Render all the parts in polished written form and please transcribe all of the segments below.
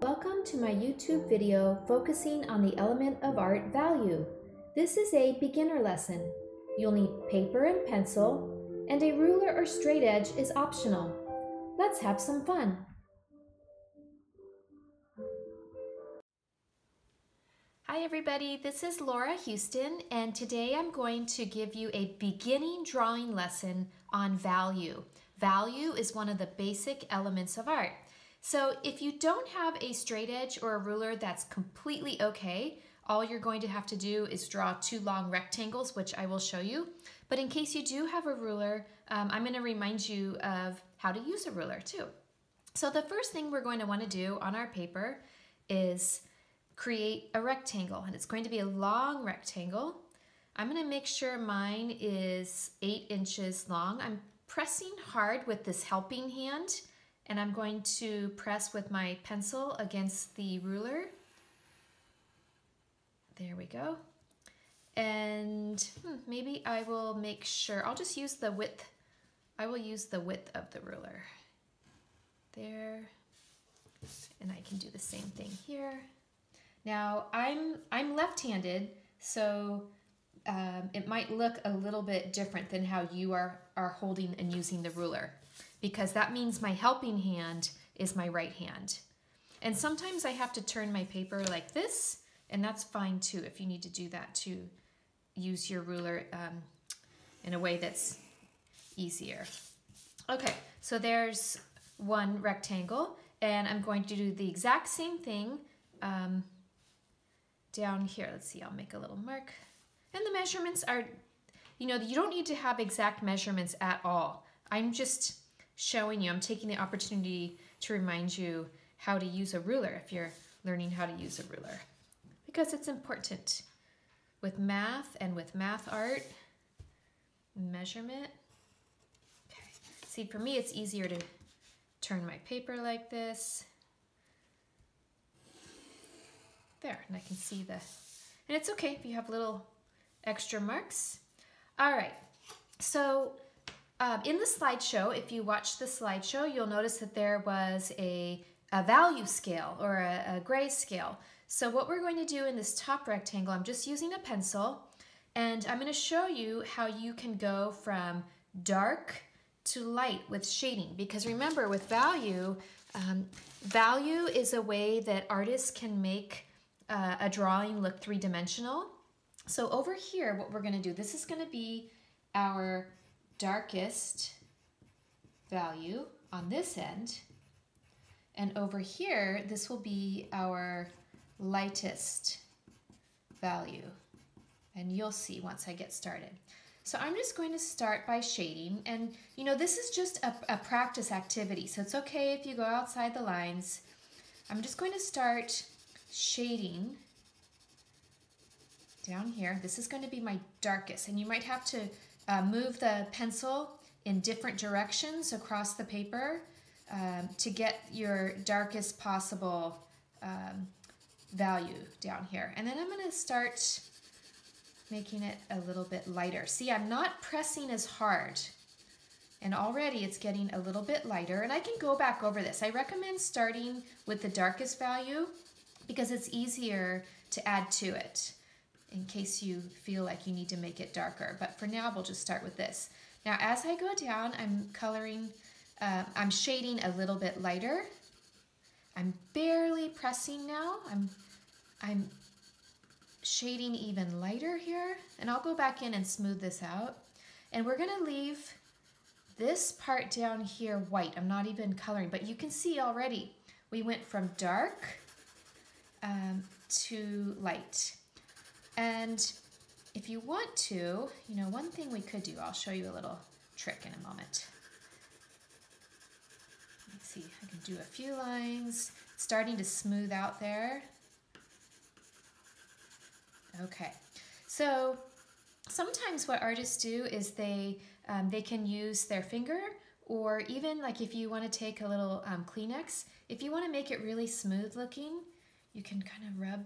Welcome to my YouTube video focusing on the element of art value. This is a beginner lesson. You'll need paper and pencil, and a ruler or straight edge is optional. Let's have some fun. Hi everybody, this is Laura Houston, and today I'm going to give you a beginning drawing lesson on value. Value is one of the basic elements of art. So if you don't have a straight edge or a ruler, that's completely okay. All you're going to have to do is draw two long rectangles, which I will show you. But in case you do have a ruler, I'm going to remind you of how to use a ruler too. So the first thing we're going to want to do on our paper is create a rectangle, and it's going to be a long rectangle. I'm going to make sure mine is 8 inches long. I'm pressing hard with this helping hand, and I'm going to press with my pencil against the ruler. There we go. And maybe I will make sure, I'll just use the width. I will use the width of the ruler. There. And I can do the same thing here. Now I'm left-handed, so it might look a little bit different than how you are holding and using the ruler, because that means my helping hand is my right hand. And sometimes I have to turn my paper like this, and that's fine too if you need to do that to use your ruler in a way that's easier. Okay, so there's one rectangle, and I'm going to do the exact same thing down here. Let's see, I'll make a little mark. And the measurements are, you don't need to have exact measurements at all. I'm just showing you, I'm taking the opportunity to remind you how to use a ruler if you're learning how to use a ruler, because it's important with math and with math art. Measurement. Okay. See, for me, it's easier to turn my paper like this. There, and I can see and it's okay if you have little extra marks. All right, so in the slideshow, if you watch the slideshow, you'll notice that there was a value scale or a gray scale. So what we're going to do in this top rectangle, I'm just using a pencil, and I'm going to show you how you can go from dark to light with shading, because remember, with value, value is a way that artists can make a drawing look three-dimensional. So over here, what we're going to do, this is going to be our darkest value on this end, and over here, this will be our lightest value, and you'll see once I get started. So I'm just going to start by shading, and this is just a practice activity, so it's okay if you go outside the lines. I'm just going to start shading down here. This is going to be my darkest, and you might have to move the pencil in different directions across the paper to get your darkest possible value down here. And then I'm going to start making it a little bit lighter. See, I'm not pressing as hard, and already it's getting a little bit lighter, and I can go back over this. I recommend starting with the darkest value because it's easier to add to it in case you feel like you need to make it darker. But for now, we'll just start with this. Now, as I go down, I'm coloring, I'm shading a little bit lighter. I'm barely pressing now. I'm shading even lighter here, and I'll go back in and smooth this out. And we're gonna leave this part down here white. I'm not even coloring, but you can see already we went from dark to light. And if you want to, one thing we could do, I'll show you a little trick in a moment. Let's see, I can do a few lines. It's starting to smooth out there. Okay, so sometimes what artists do is they can use their finger, or even like if you want to take a little Kleenex, if you want to make it really smooth looking, you can kind of rub.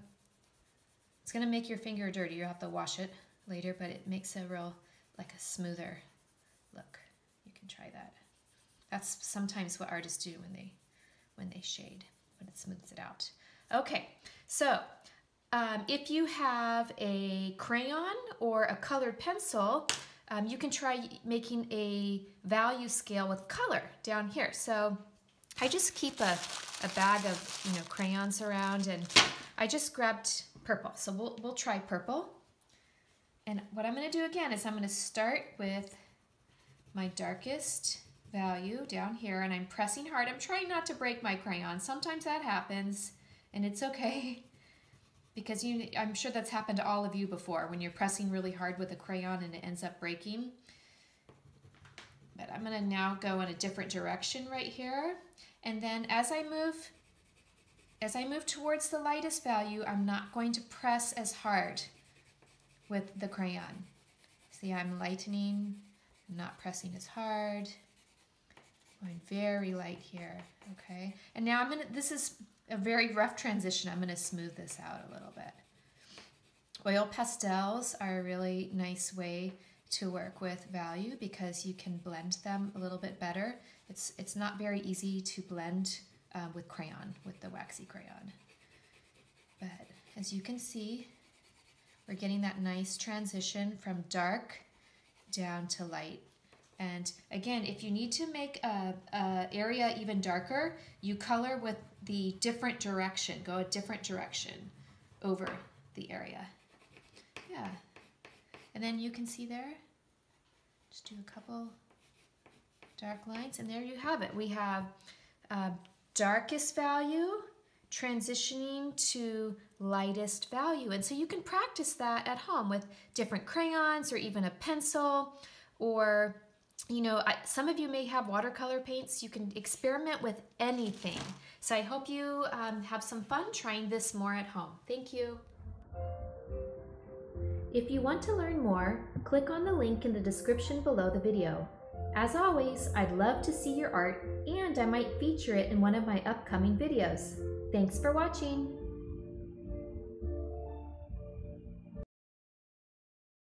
It's going to make your finger dirty. You'll have to wash it later, but it makes a like a smoother look. You can try that. That's sometimes what artists do when they shade. but it smooths it out. Okay, so if you have a crayon or a colored pencil, you can try making a value scale with color down here. So I just keep a bag of crayons around, and I just grabbed purple. So we'll try purple. And what I'm going to do again is I'm going to start with my darkest value down here, and I'm pressing hard. I'm trying not to break my crayon. Sometimes that happens, and it's okay, because I'm sure that's happened to all of you before when you're pressing really hard with a crayon and it ends up breaking. But I'm going to now go in a different direction right here. And then as I move towards the lightest value, I'm not going to press as hard with the crayon. See, I'm lightening, I'm not pressing as hard. Going very light here, okay? And now this is a very rough transition. I'm gonna smooth this out a little bit. Oil pastels are a really nice way to work with value because you can blend them a little bit better. It's not very easy to blend with crayon, with the waxy crayon. But as you can see, we're getting that nice transition from dark down to light. And again, if you need to make a area even darker, you color with the different direction. Go a different direction over the area. Yeah. And then you can see there, just do a couple dark lines, and there you have it. We have darkest value transitioning to lightest value. And so you can practice that at home with different crayons or even a pencil, or some of you may have watercolor paints. You can experiment with anything. So I hope you have some fun trying this more at home. Thank you. If you want to learn more, click on the link in the description below the video. As always, I'd love to see your art, and I might feature it in one of my upcoming videos. Thanks for watching.